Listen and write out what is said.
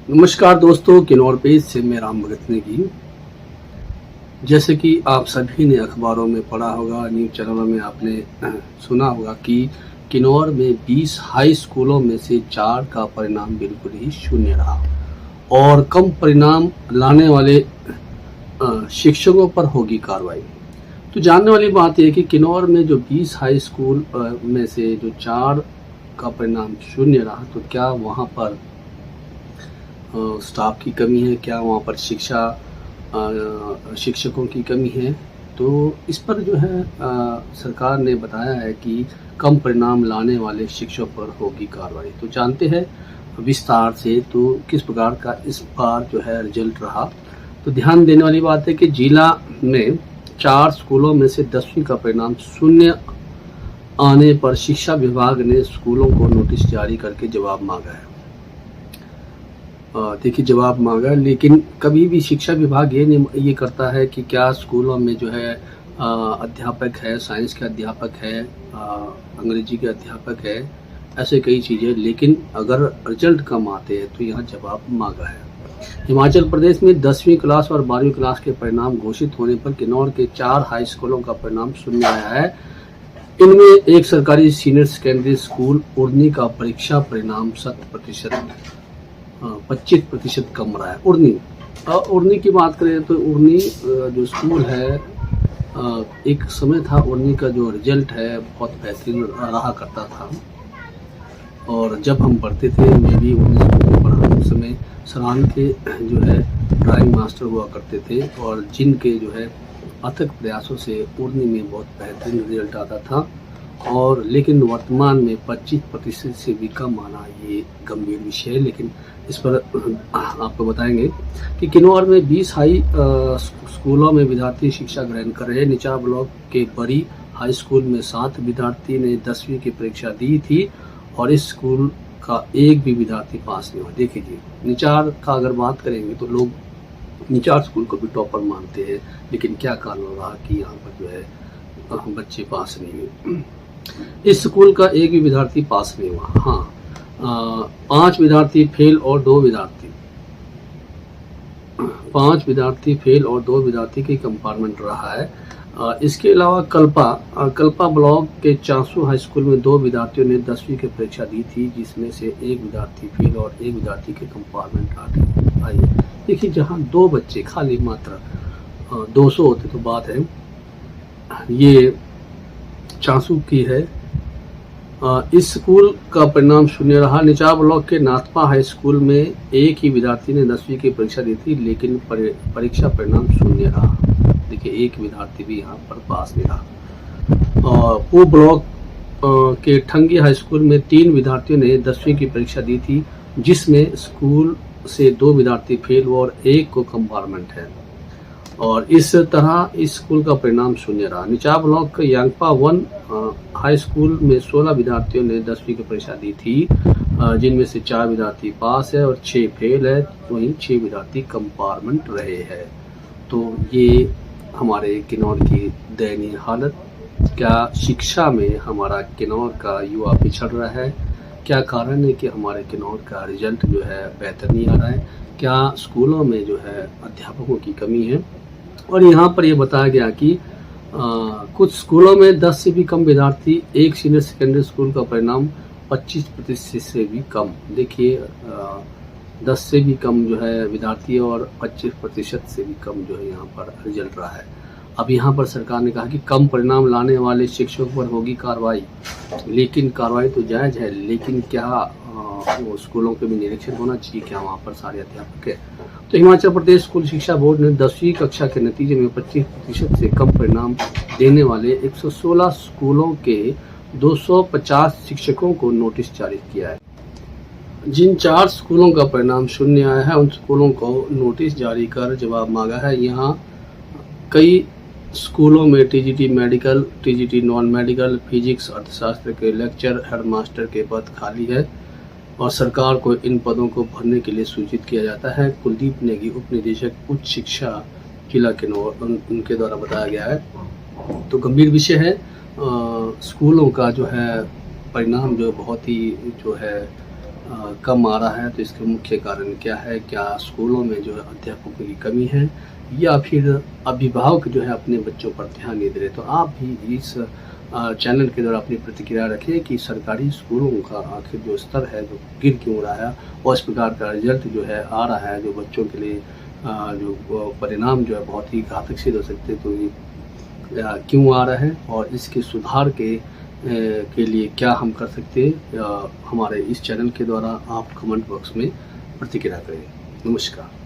नमस्कार दोस्तों, किन्नौर पेज से मैं राम भगत नेगी। जैसे कि आप सभी ने अखबारों में पढ़ा होगा, न्यूज़ चैनलों में आपने सुना होगा कि किन्नौर में 20 हाई स्कूलों में से 4 का परिणाम बिल्कुल ही शून्य रहा और कम परिणाम लाने वाले शिक्षकों पर होगी कार्रवाई। तो जानने वाली बात यह कि किन्नौर में जो 20 हाई स्कूल में से जो 4 का परिणाम शून्य रहा, तो क्या वहाँ पर स्टाफ की कमी है, क्या वहाँ पर शिक्षकों की कमी है। तो इस पर जो है सरकार ने बताया है कि कम परिणाम लाने वाले शिक्षकों पर होगी कार्रवाई। तो जानते हैं विस्तार से तो किस प्रकार का इस बार जो है रिजल्ट रहा। तो ध्यान देने वाली बात है कि जिला में 4 स्कूलों में से 10वीं का परिणाम शून्य आने पर शिक्षा विभाग ने स्कूलों को नोटिस जारी करके जवाब मांगा है। देखिए, जवाब मांगा, लेकिन कभी भी शिक्षा विभाग ये करता है कि क्या स्कूलों में जो है अध्यापक है, साइंस के अध्यापक है, अंग्रेजी के अध्यापक है, ऐसे कई चीज़ें, लेकिन अगर रिजल्ट कम आते हैं तो यहाँ जवाब मांगा है। हिमाचल प्रदेश में 10वीं क्लास और 12वीं क्लास के परिणाम घोषित होने पर किन्नौर के 4 हाई स्कूलों का परिणाम शून्य आया है। इनमें एक सरकारी सीनियर सेकेंडरी स्कूल उड़नी का परीक्षा परिणाम 25% कम रहा है। उड़नी की बात करें तो उड़नी जो स्कूल है, एक समय था उड़नी का जो रिजल्ट है बहुत बेहतरीन रहा करता था। और जब हम पढ़ते थे, मैं भी उड़नी स्कूल में पढ़ा, उस समय सरान के जो है ड्राइंग मास्टर हुआ करते थे और जिनके जो है अथक प्रयासों से उड़नी में बहुत बेहतरीन रिजल्ट आता था। और लेकिन वर्तमान में 25% से भी कम आना ये गंभीर विषय है। लेकिन इस पर आपको बताएंगे कि किन्नौर में 20 हाई स्कूलों में विद्यार्थी शिक्षा ग्रहण कर रहे हैं। निचार ब्लॉक के बड़ी हाई स्कूल में 7 विद्यार्थी ने 10वीं की परीक्षा दी थी और इस स्कूल का एक भी विद्यार्थी पास नहीं हुआ। देखिए, निचार का अगर बात करेंगे तो लोग निचार स्कूल को भी टॉपर मानते हैं, लेकिन क्या कारण रहा कि यहाँ पर जो है बच्चे पास नहीं हुए। इस स्कूल का एक भी विद्यार्थी पास नहीं हुआ। हाँ, 5 विद्यार्थी फेल और 2 विद्यार्थी के कंपार्टमेंट रहा है। इसके अलावा कल्पा ब्लॉक के चांसू हाई स्कूल में 2 विद्यार्थियों ने 10वीं की परीक्षा दी थी, जिसमें से एक विद्यार्थी फेल और एक विद्यार्थी के कंपार्टमेंट आई। देखिए, जहाँ 2 बच्चे खाली मात्र 200 होते तो बात है, ये चांसू की है। इस स्कूल का परिणाम शून्य रहा। निचार ब्लॉक के नाथपा हाई स्कूल में एक ही विद्यार्थी ने 10वीं की परीक्षा दी थी, लेकिन परीक्षा परिणाम शून्य रहा। देखिए, एक विद्यार्थी भी यहाँ पर पास नहीं रहा। पूर्व ब्लॉक के ठंगी हाई स्कूल में 3 विद्यार्थियों ने 10वीं की परीक्षा दी थी, जिसमें स्कूल से 2 विद्यार्थी फेल हुए और एक को कंपार्टमेंट है। और इस तरह इस स्कूल का परिणाम शून्य रहा। निचार ब्लॉक के यांगपा 1 हाई स्कूल में 16 विद्यार्थियों ने 10वीं की परीक्षा दी थी, जिनमें से 4 विद्यार्थी पास है और 6 फेल है, वहीं 6 विद्यार्थी कंपार्टमेंट रहे हैं। तो ये हमारे किन्नौर की दयनीय हालत। क्या शिक्षा में हमारा किन्नौर का युवा पिछड़ रहा है? क्या कारण है कि हमारे किन्नौर का रिजल्ट जो है बेहतर नहीं आ रहा है? क्या स्कूलों में जो है अध्यापकों की कमी है? और यहाँ पर यह बताया गया कि कुछ स्कूलों में 10 से भी कम विद्यार्थी, एक सीनियर सेकेंडरी स्कूल का परिणाम 25% से भी कम। देखिए, 10 से भी कम जो है विद्यार्थी और 25% से भी कम जो है यहाँ पर रिजल्ट रहा है। अब यहाँ पर सरकार ने कहा कि कम परिणाम लाने वाले शिक्षकों पर होगी कार्रवाई, लेकिन कार्रवाई तो जायज़ है, लेकिन क्या वो स्कूलों के भी निरीक्षण होना चाहिए, क्या वहाँ पर सारे अध्यापक है? तो हिमाचल प्रदेश स्कूल शिक्षा बोर्ड ने 10वीं कक्षा के नतीजे में 25% से कम परिणाम देने वाले 116 स्कूलों के 250 शिक्षकों को नोटिस जारी किया है। जिन 4 स्कूलों का परिणाम शून्य आया है, उन स्कूलों को नोटिस जारी कर जवाब मांगा है। यहाँ कई स्कूलों में TGT medical, TGT non medical, physics, अर्थशास्त्र के लेक्चर हेडमास्टर के पद खाली है और सरकार को इन पदों को भरने के लिए सूचित किया जाता है। कुलदीप नेगी, उप निदेशक उच्च शिक्षा जिला किन्नौर, उनके द्वारा बताया गया है। तो गंभीर विषय है। स्कूलों का जो है परिणाम जो बहुत ही जो है कम आ रहा है, तो इसके मुख्य कारण क्या है? क्या स्कूलों में जो है अध्यापकों की कमी है, या फिर अभिभावक जो है अपने बच्चों पर ध्यान नहीं दे रहे? तो आप भी इस चैनल के द्वारा अपनी प्रतिक्रिया रखें कि सरकारी स्कूलों का आखिर जो स्तर है जो गिर क्यों रहा है, और इस प्रकार का रिजल्ट जो है आ रहा है जो बच्चों के लिए जो परिणाम जो है बहुत ही घातक सिद्ध हो सकते हैं, तो ये क्यों आ रहा है, और इसके सुधार के लिए क्या हम कर सकते हैं? हमारे इस चैनल के द्वारा आप कमेंट बॉक्स में प्रतिक्रिया करें। नमस्कार।